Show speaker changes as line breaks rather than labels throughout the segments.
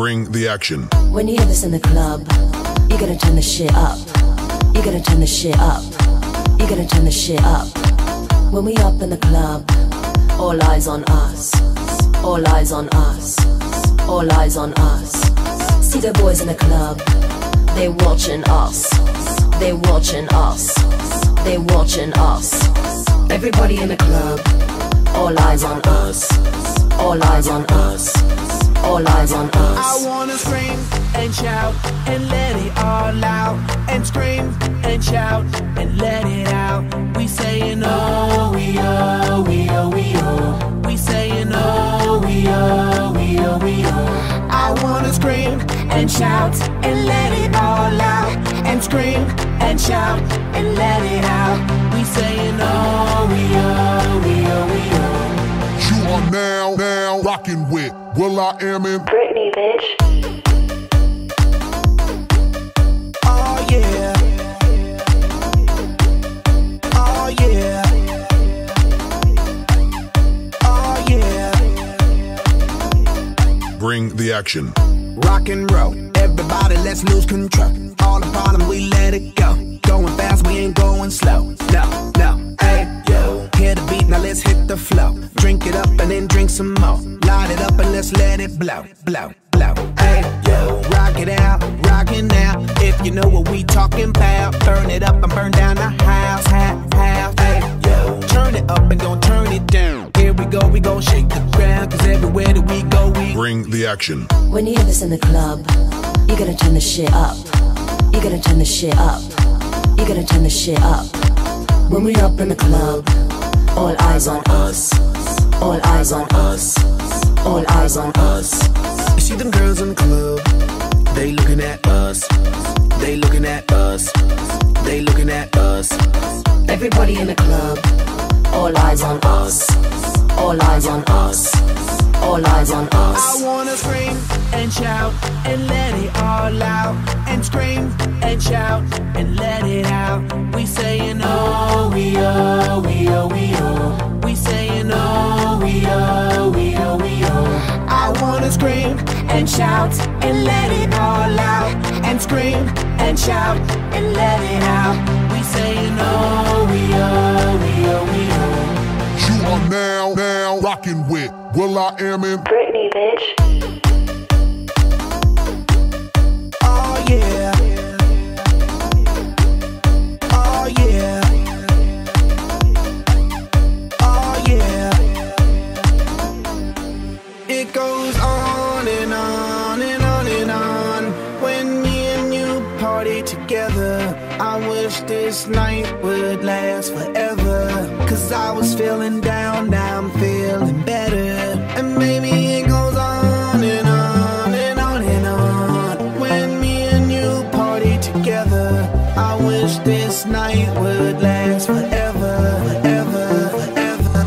Bring the action.
When you hear this in the club, you gotta turn the shit up. You gotta turn the shit up. You gotta turn the shit up. When we up in the club, all eyes on us. All eyes on us. All eyes on us. See the boys in the club, they watching us. They watching us. They watching us. Everybody in the club, all eyes on us. All eyes on us. All eyes on us.
I wanna scream and shout and let it all out. And scream and shout and let it out. We saying oh, we oh, we oh, we oh. We saying oh, we oh, we oh, we oh. I wanna scream and shout and let it all out. And scream and shout and let it out. We saying oh, we oh, we oh, we oh.
You are now rocking with will.i.am in
Britney, bitch.
Oh yeah. Oh yeah. Oh yeah.
Bring the action.
Rock and roll, everybody let's lose control. All the bottom we let it go. Going fast, we ain't going slow. No, no, hey, yo. Hear the beat, now let's hit the flow. Drink it up and then drink some more. Light it up and let's let it blow, blow, blow. Hey, yo. Rock it out, rockin' out. If you know what we talking about. Burn it up and burn down the house, house. Hey, yo. Turn it up and don't turn it down. Here we gon' shake the ground. Cause everywhere that we go, we
bring the action.
When you hear this in the club, you gotta turn the shit up. You gotta turn the shit up. You gotta turn the shit up. When we up in the club, all eyes on us. All eyes on us. All eyes on us.
You see them girls in the club, they looking at us. They looking at us. They looking at us.
Everybody in the club, all eyes on us. All eyes on us. All eyes on us.
I wanna scream and shout and let it all out. And scream and shout and let it out. We saying oh, we oh, we oh, we oh. We saying oh, we oh, we oh, we oh. I wanna scream and shout and let it all out. And scream and shout and let it out. We saying oh, we oh, we oh, we oh.
You are now rocking with will.i.am in
Britney, bitch.
Oh yeah. Oh yeah. Oh yeah. It goes on and on and on and on. When me and you party together, I wish this night would last forever. Cause I was feeling down, now I'm feeling better. And maybe it goes on and on and on and on. When me and you party together, I wish this night would last forever, forever, forever,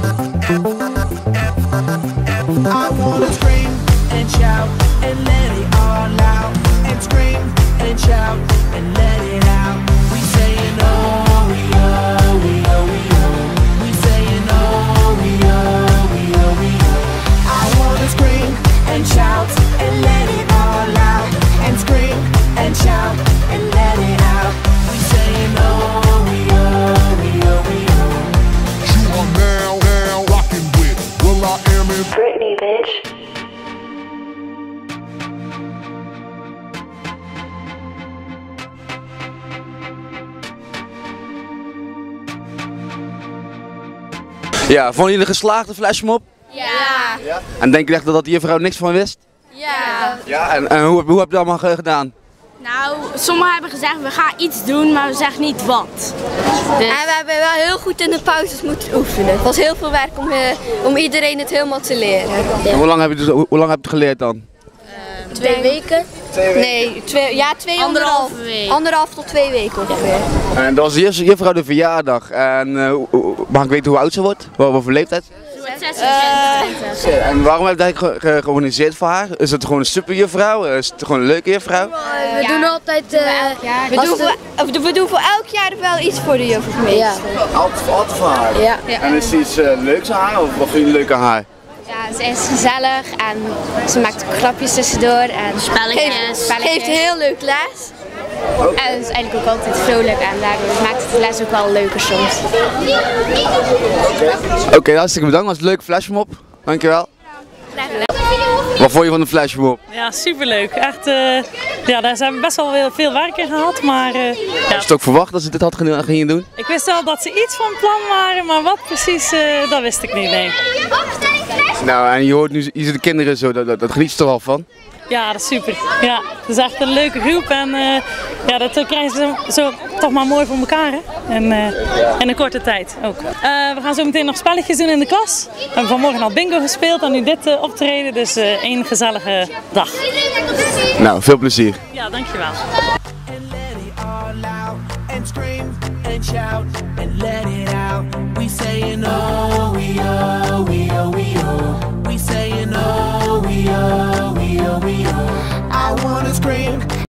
forever, forever. I wanna scream and shout and let it all out. And scream and shout and let it out. We saying oh, we oh, we oh, we oh. We saying oh, we oh, we oh, we oh. I wanna scream and shout and let it all out. And scream and shout and let it out. We saying oh, we oh, we oh, we oh.
You are now rocking with will.i.am in
Britney, bitch.
Ja, vonden jullie geslaagde flashmob?
Ja.
En denk je echt dat de juffrouw niks van wist?
Ja.
Ja, en hoe heb je dat allemaal gedaan?
Nou, sommigen hebben gezegd we gaan iets doen, maar we zeggen niet wat. Dus...
En we hebben wel heel goed in de pauzes moeten oefenen. Het was heel veel werk om iedereen het helemaal te leren. Ja.
En hoe lang heb je het geleerd dan?
2 weken? Nee,
2,5 week.
1,5 tot 2 weken ongeveer.
En dat was de juffrouw de verjaardag. En mag ik weten hoe oud ze wordt? Wat voor leeftijd?
Ze wordt 26.
En waarom heb je het eigenlijk georganiseerd voor haar? Is het gewoon een superjuffrouw? Is het gewoon een leuke juffrouw?
We doen altijd... we doen voor elk jaar wel iets voor de juffrouw.
Altijd voor haar?
Ja.
En is er iets leuks aan haar? Of wat vind je leuk aan haar?
Ja, ze is gezellig en ze maakt grapjes tussendoor en
Spelletjes.
Geeft heel leuk les.
En is eigenlijk ook altijd vrolijk en daardoor maakt het de les ook wel leuker soms.
Oké, hartstikke bedankt. Was een leuke flashmob. Dankjewel. Wat vond je van de flashmob?
Ja, superleuk. Echt, ja, daar zijn we best wel veel werk in gehad, maar ja.
Had je het ook verwacht dat ze dit gingen doen?
Ik wist wel dat ze iets van plan waren, maar wat precies, dat wist ik niet, nee.
Nou, en je hoort nu hier de kinderen zo, dat geniet je toch al van?
Ja, dat is super. Ja, het is echt een leuke groep en ja, dat krijgen ze zo toch maar mooi voor elkaar, hè? En in een korte tijd ook. We gaan zo meteen nog spelletjes doen in de klas. We hebben vanmorgen al bingo gespeeld en nu dit optreden, dus één gezellige dag.
Nou, veel plezier.
Ja, dankjewel.
And shout and let it out. We saying oh, we oh, we oh, we oh. We saying oh, we oh, we oh, we oh. I wanna scream.